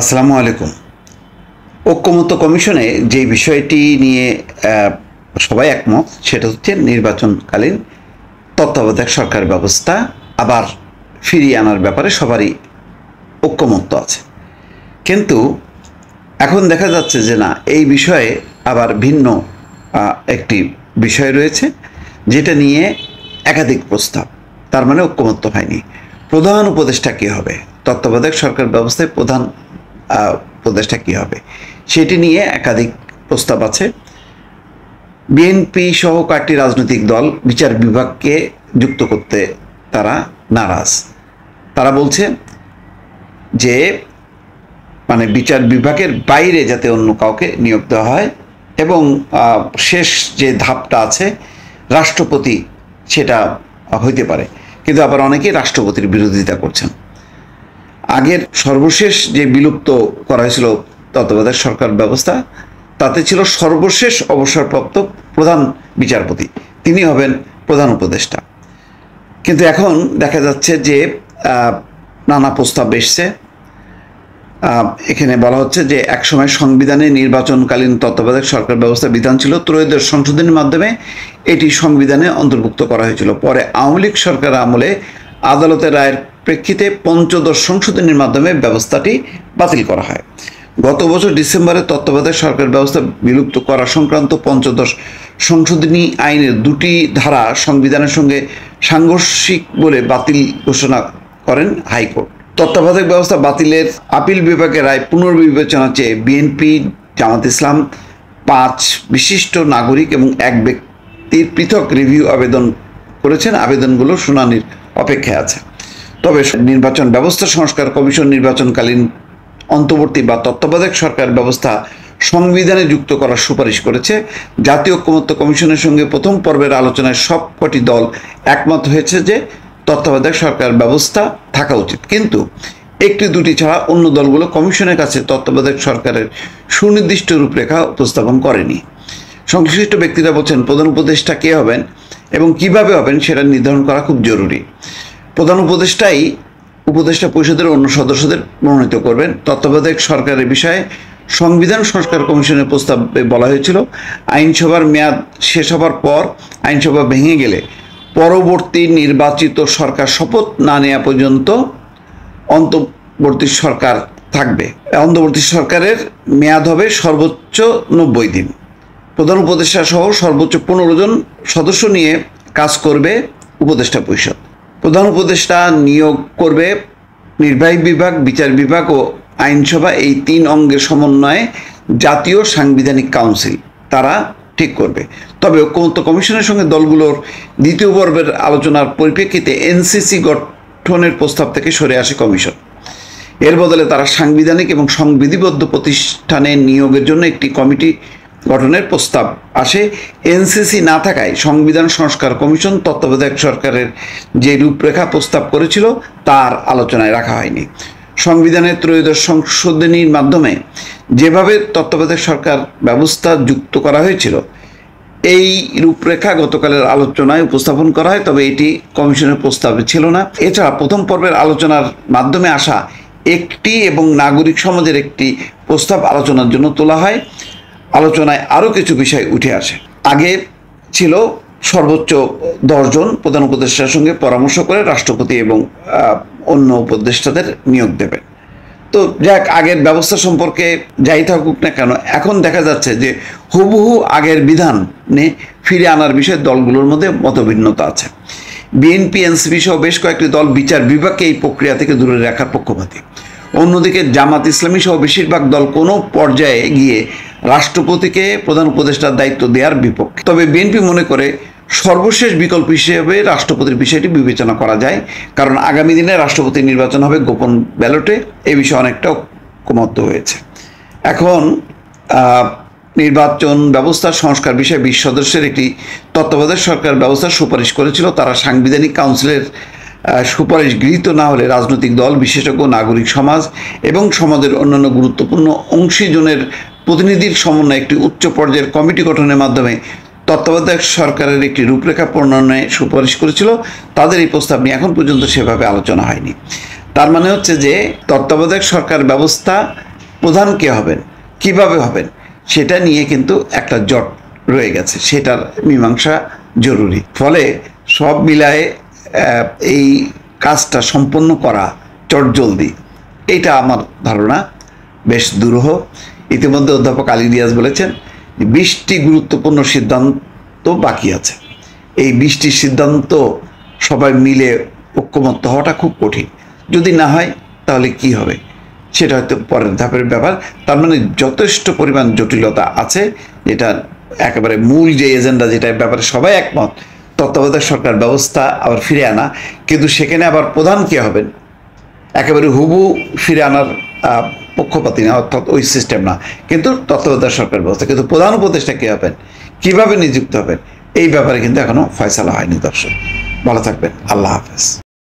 আসসালামু আলাইকুম। ঐকমত্য কমিশনে যে বিষয়টি নিয়ে সবাই একমত সেটা হচ্ছে নির্বাচনকালীন তত্ত্বাবধায়ক সরকার ব্যবস্থা আবার ফিরিয়ে আনার ব্যাপারে সবারই ঐকমত্য আছে। কিন্তু এখন দেখা যাচ্ছে যে না, এই বিষয়ে আবার ভিন্ন একটি বিষয় রয়েছে যেটা নিয়ে একাধিক প্রস্তাব, তার মানে ঐকমত্য হয়নি। প্রধান উপদেষ্টা কী হবে, তত্ত্বাবধায়ক সরকার ব্যবস্থায় প্রধান উপদেষ্টা কী হবে সেটি নিয়ে একাধিক প্রস্তাব আছে। বিএনপি সহ কয়েকটি রাজনৈতিক দল বিচার বিভাগকে যুক্ত করতে তারা নারাজ। তারা বলছে যে মানে বিচার বিভাগের বাইরে যাতে অন্য কাউকে নিয়োগ দেওয়া হয় এবং শেষ যে ধাপটা আছে রাষ্ট্রপতি, সেটা হইতে পারে। কিন্তু আবার অনেকেই রাষ্ট্রপতির বিরোধিতা করছেন। আগের সর্বশেষ যে বিলুপ্ত করা হয়েছিল তত্ত্বাবধায়ক সরকার ব্যবস্থা, তাতে ছিল সর্বশেষ অবসরপ্রাপ্ত প্রধান বিচারপতি, তিনি হবেন প্রধান উপদেষ্টা। কিন্তু এখন দেখা যাচ্ছে যে নানা প্রস্তাব এসছে। এখানে বলা হচ্ছে যে একসময় সংবিধানে নির্বাচনকালীন তত্ত্বাবধায়ক সরকার ব্যবস্থা বিধান ছিল, ত্রয়োদশ সংশোধনীর মাধ্যমে এটি সংবিধানে অন্তর্ভুক্ত করা হয়েছিল। পরে আওয়ামী লীগ সরকার আমলে আদালতের রায়ের প্রেক্ষিতে পঞ্চদশ সংশোধনীর মাধ্যমে ব্যবস্থাটি বাতিল করা হয়। গত বছর ডিসেম্বরে তত্ত্বাবধায়ক সরকার ব্যবস্থা বিলুপ্ত করা সংক্রান্ত পঞ্চদশ সংশোধনী আইনের দুটি ধারা সংবিধানের সঙ্গে সাংঘর্ষিক বলে বাতিল ঘোষণা করেন হাইকোর্ট। তত্ত্বাবধায়ক ব্যবস্থা বাতিলের আপিল বিভাগের রায় পুনর্বিবেচনা চেয়ে বিএনপি, জামাত ইসলাম, 5 বিশিষ্ট নাগরিক এবং 1 ব্যক্তির পৃথক রিভিউ আবেদন করেছেন। আবেদনগুলো শুনানির অপেক্ষায় আছে। তবে নির্বাচন ব্যবস্থা সংস্কার কমিশন নির্বাচনকালীন অন্তর্বর্তী বা তত্ত্বাবধায়ক সরকার ব্যবস্থা সংবিধানে যুক্ত করার সুপারিশ করেছে। জাতীয় ঐকমত্য কমিশনের সঙ্গে প্রথম পর্বের আলোচনায় সবকটি দল একমত হয়েছে যে তত্ত্বাবধায়ক সরকার ব্যবস্থা থাকা উচিত, কিন্তু একটি দুটি ছাড়া অন্য দলগুলো কমিশনের কাছে তত্ত্বাবধায়ক সরকারের সুনির্দিষ্ট রূপরেখা উপস্থাপন করেনি। সংশ্লিষ্ট ব্যক্তিরা বলছেন প্রধান উপদেষ্টা কে হবেন এবং কিভাবে হবেন সেটা নির্ধারণ করা খুব জরুরি। প্রধান উপদেষ্টাই উপদেষ্টা পরিষদের অন্য সদস্যদের মনোনীত করবেন। তত্ত্বাবধায়ক সরকারের বিষয়ে সংবিধান সংস্কার কমিশনের প্রস্তাবে বলা হয়েছিল আইনসভার মেয়াদ শেষ হবার পর আইনসভা ভেঙে গেলে পরবর্তী নির্বাচিত সরকার শপথ না নেওয়া পর্যন্ত অন্তর্বর্তী সরকার থাকবে। অন্তর্বর্তী সরকারের মেয়াদ হবে সর্বোচ্চ 90 দিন। প্রধান উপদেষ্টা সহ সর্বোচ্চ 15 জন সদস্য নিয়ে কাজ করবে উপদেষ্টা পরিষদ। প্রধান উপদেষ্টা নিয়োগ করবে নির্বাহী বিভাগ, বিচার বিভাগ ও আইনসভা, এই 3 অঙ্গের সমন্বয়ে জাতীয় সাংবিধানিক কাউন্সিল তারা ঠিক করবে। তবে ঐকমত্য কমিশনের সঙ্গে দলগুলোর দ্বিতীয় পর্বের আলোচনার পরিপ্রেক্ষিতে এনসিসি গঠনের প্রস্তাব থেকে সরে আসে কমিশন। এর বদলে তারা সাংবিধানিক এবং সংবিধিবদ্ধ প্রতিষ্ঠানে নিয়োগের জন্য একটি কমিটি গঠনের প্রস্তাব আসে। এনসিসি না থাকায় সংবিধান সংস্কার কমিশন তত্ত্বাবধায়ক সরকারের যে রূপরেখা প্রস্তাব করেছিল তার আলোচনায় রাখা হয়নি। সংবিধানের ত্রয়োদশ সংশোধনীর মাধ্যমে যেভাবে তত্ত্বাবধায়ক সরকার ব্যবস্থা যুক্ত করা হয়েছিল, এই রূপরেখা গতকালের আলোচনায় উপস্থাপন করা হয়, তবে এটি কমিশনের প্রস্তাবে ছিল না। এছাড়া প্রথম পর্বের আলোচনার মাধ্যমে আসা একটি এবং নাগরিক সমাজের একটি প্রস্তাব আলোচনার জন্য তোলা হয়। আলোচনায় আরও কিছু বিষয় উঠে আসে। আগে ছিল সর্বোচ্চ 10 জন প্রধান উপদেষ্টার সঙ্গে পরামর্শ করে রাষ্ট্রপতি এবং অন্য উপদেষ্টাদের নিয়োগ দেবেন। তো যাক, আগের ব্যবস্থা সম্পর্কে যাই থাকুক না কেন, এখন দেখা যাচ্ছে যে হুবহু আগের বিধানে ফিরে আনার বিষয়ে দলগুলোর মধ্যে মতভিন্নতা আছে। বিএনপি, এনসিপি সহ বেশ কয়েকটি দল বিচার বিভাগকে এই প্রক্রিয়া থেকে দূরে রাখার পক্ষপাতী। অন্যদিকে জামাত ইসলামী সহ বেশিরভাগ দল কোনো পর্যায়ে গিয়ে রাষ্ট্রপতিকে প্রধান উপদেষ্টার দায়িত্ব দেওয়ার বিপক্ষে। তবে বিএনপি মনে করে সর্বশেষ বিকল্প হিসেবে রাষ্ট্রপতির বিষয়টি বিবেচনা করা যায়, কারণ আগামী দিনে রাষ্ট্রপতি নির্বাচন হবে গোপন ব্যালটে। এই বিষয়ে অনেকটা ঐকমত্য হয়েছে। এখন নির্বাচন ব্যবস্থা সংস্কার বিষয়ে 20 সদস্যের একটি তত্ত্বাবধায়ক সরকার ব্যবস্থার সুপারিশ করেছিল। তারা সাংবিধানিক কাউন্সিলের সুপারিশ গৃহীত না হলে রাজনৈতিক দল, বিশেষজ্ঞ, নাগরিক সমাজ এবং সমাজের অন্যান্য গুরুত্বপূর্ণ অংশীজনের প্রতিনিধির সমন্বয়ে একটি উচ্চ পর্যায়ের কমিটি গঠনের মাধ্যমে তত্ত্বাবধায়ক সরকারের একটি রূপরেখা প্রণয়নে সুপারিশ করেছিল। তাদের এই প্রস্তাব নিয়ে এখন পর্যন্ত সেভাবে আলোচনা হয়নি। তার মানে হচ্ছে যে তত্ত্বাবধায়ক সরকার ব্যবস্থা প্রধান কে হবেন, কিভাবে হবেন, সেটা নিয়ে কিন্তু একটা জট রয়ে গেছে, সেটার মীমাংসা জরুরি। ফলে সব মিলায়ে এই কাজটা সম্পন্ন করা চটজলদি, এইটা আমার ধারণা বেশ দুরূহ। ইতিমধ্যে অধ্যাপক আলী রিয়াজ বলেছেন 20টি গুরুত্বপূর্ণ সিদ্ধান্ত বাকি আছে। এই 20টি সিদ্ধান্ত সবাই মিলে ঐক্যমত্য হওয়াটা খুব কঠিন। যদি না হয় তাহলে কি হবে সেটা হয়তো পরের ধাপের ব্যাপার। তার মানে যথেষ্ট পরিমাণ জটিলতা আছে, যেটা একেবারে মূল যে এজেন্ডা, যেটার ব্যাপারে সবাই একমত, তত্ত্বাবধায়ক সরকার ব্যবস্থা আবার ফিরে আনা। কিন্তু সেখানে আবার প্রধান কে হবেন একেবারে হুবু ফিরে আনার পক্ষপাতী না, অর্থাৎ ওই সিস্টেম না, কিন্তু তত্ত্বাবধায়ক সরকার ব্যবস্থা। কিন্তু প্রধান উপদেষ্টা কে হবেন, কিভাবে নিযুক্ত হবেন, এই ব্যাপারে কিন্তু এখনো ফয়সালা হয়নি। দর্শক ভালো থাকবেন, আল্লাহ হাফেজ।